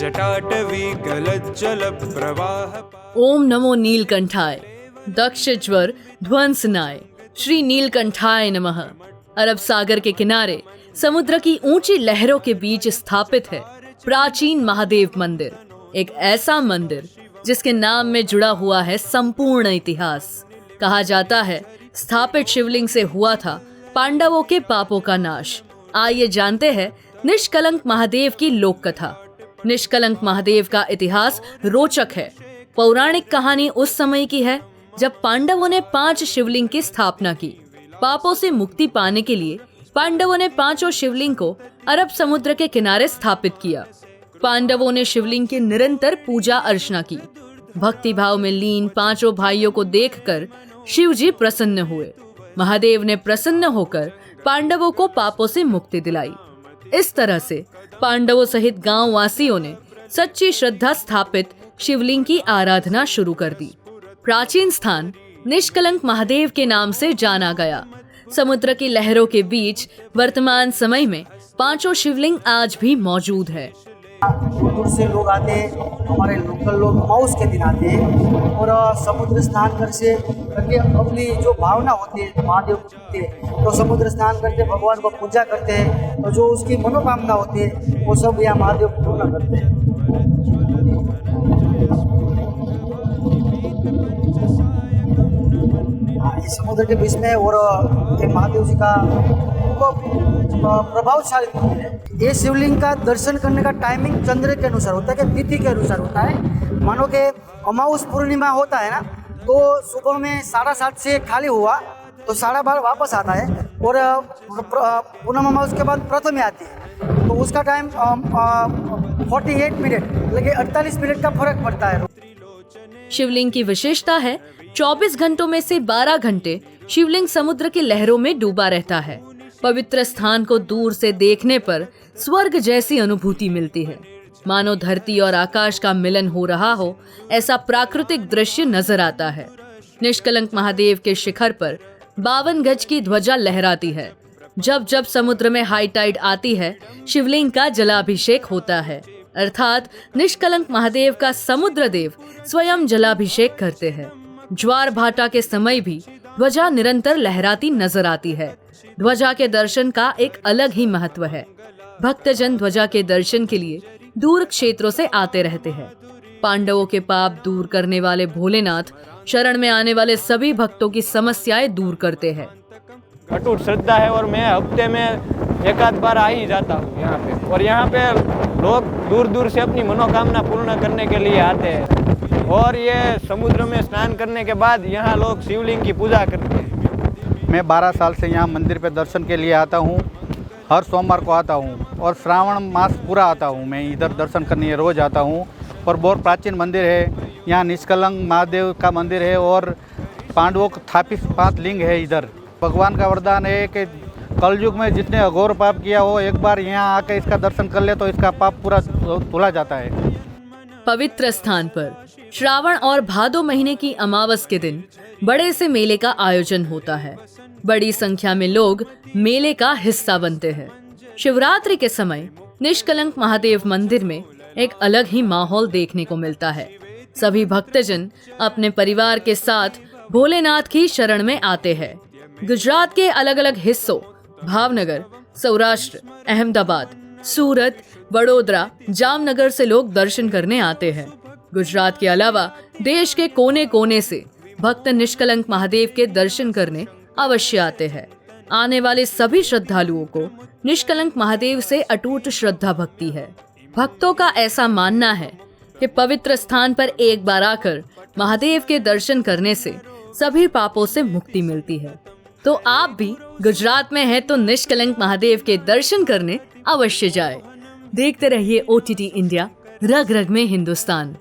जटाटवी गलज्जल प्रवाह। ओम नमो नीलकंठाय, दक्ष ज्वर ध्वंसनाय, श्री नीलकंठाय नमः। अरब सागर के किनारे समुद्र की ऊंची लहरों के बीच स्थापित है प्राचीन महादेव मंदिर। एक ऐसा मंदिर जिसके नाम में जुड़ा हुआ है संपूर्ण इतिहास। कहा जाता है स्थापित शिवलिंग से हुआ था पांडवों के पापों का नाश। आइए जानते हैं निष्कलंक महादेव की लोक कथा। निष्कलंक महादेव का इतिहास रोचक है। पौराणिक कहानी उस समय की है जब पांडवों ने 5 शिवलिंग की स्थापना की। पापों से मुक्ति पाने के लिए पांडवों ने 5 शिवलिंग को अरब समुद्र के किनारे स्थापित किया। पांडवों ने शिवलिंग की निरंतर पूजा अर्चना की। भक्ति भाव में लीन 5 भाइयों को देखकर शिव जी प्रसन्न हुए। महादेव ने प्रसन्न होकर पांडवों को पापों से मुक्ति दिलाई। इस तरह से पांडवों सहित गांव वासियों ने सच्ची श्रद्धा स्थापित शिवलिंग की आराधना शुरू कर दी। प्राचीन स्थान निष्कलंक महादेव के नाम से जाना गया। समुद्र की लहरों के बीच वर्तमान समय में 5 शिवलिंग आज भी मौजूद है। दूर से लोग आते हैं, हमारे लोकल लोग पौष के दिन आते हैं और समुद्र स्नान करके अपनी जो भावना होती है महादेव को पूजते हैं, तो समुद्र स्नान करके भगवान को पूजा करते हैं और जो उसकी मनोकामना होती है वो सब यहाँ महादेव को पूर्ण करते हैं। इस समुद्र के बीच में और महादेव जी का प्रभावशाली मंदिर है। ये शिवलिंग का दर्शन करने का टाइमिंग चंद्र के अनुसार होता है कि तिथि के अनुसार होता है। मानो कि अमावस पूर्णिमा होता है ना, तो सुबह में 7:30 से खाली हुआ तो 12:30 वापस आता है और पूनम अमावस के बाद प्रथम आती है, तो उसका टाइम 48 मिनट लेकिन 48 मिनट का फर्क पड़ता है। शिवलिंग की विशेषता है 24 घंटों में से 12 घंटे शिवलिंग समुद्र की लहरों में डूबा रहता है। पवित्र स्थान को दूर से देखने पर स्वर्ग जैसी अनुभूति मिलती है। मानो धरती और आकाश का मिलन हो रहा हो, ऐसा प्राकृतिक दृश्य नजर आता है। निष्कलंक महादेव के शिखर पर 52 गज की ध्वजा लहराती है। जब जब समुद्र में हाई टाइड आती है, शिवलिंग का जलाभिषेक होता है, अर्थात निष्कलंक महादेव का समुद्र देव स्वयं जलाभिषेक करते हैं। ज्वार भाटा के समय भी ध्वजा निरंतर लहराती नजर आती है। ध्वजा के दर्शन का एक अलग ही महत्व है। भक्तजन ध्वजा के दर्शन के लिए दूर क्षेत्रों से आते रहते हैं। पांडवों के पाप दूर करने वाले भोलेनाथ शरण में आने वाले सभी भक्तों की समस्याएं दूर करते हैं। अटूट श्रद्धा है और मैं हफ्ते में 1 बार आ ही जाता हूँ यहाँ पे। और यहाँ पे लोग दूर दूर से अपनी मनोकामना पूर्ण करने के लिए आते हैं और ये समुद्र में स्नान करने के बाद यहाँ लोग शिवलिंग की पूजा करते हैं। मैं 12 साल से यहाँ मंदिर पे दर्शन के लिए आता हूँ। हर सोमवार को आता हूँ और श्रावण मास पूरा आता हूँ। मैं इधर दर्शन करने रोज़ आता हूँ और बहुत प्राचीन मंदिर है। यहाँ निष्कलंक महादेव का मंदिर है और पांडवों को स्थापित 5 लिंग है। इधर भगवान का वरदान है कि कलयुग में जितने अघोर पाप किया हो, एक बार यहाँ आके इसका दर्शन कर ले तो इसका पाप पूरा धुला जाता है। पवित्र स्थान पर श्रावण और भादो महीने की अमावस के दिन बड़े से मेले का आयोजन होता है। बड़ी संख्या में लोग मेले का हिस्सा बनते हैं। शिवरात्रि के समय निष्कलंक महादेव मंदिर में एक अलग ही माहौल देखने को मिलता है। सभी भक्तजन अपने परिवार के साथ भोलेनाथ की शरण में आते हैं। गुजरात के अलग अलग हिस्सों भावनगर, सौराष्ट्र, अहमदाबाद, सूरत, वडोदरा, जामनगर से लोग दर्शन करने आते हैं। गुजरात के अलावा देश के कोने कोने से भक्त निष्कलंक महादेव के दर्शन करने अवश्य आते हैं। आने वाले सभी श्रद्धालुओं को निष्कलंक महादेव से अटूट श्रद्धा भक्ति है। भक्तों का ऐसा मानना है कि पवित्र स्थान पर एक बार आकर महादेव के दर्शन करने से सभी पापों से मुक्ति मिलती है। तो आप भी गुजरात में हैं तो निष्कलंक महादेव के दर्शन करने अवश्य जाए। देखते रहिए OTT इंडिया, रग रग में हिंदुस्तान।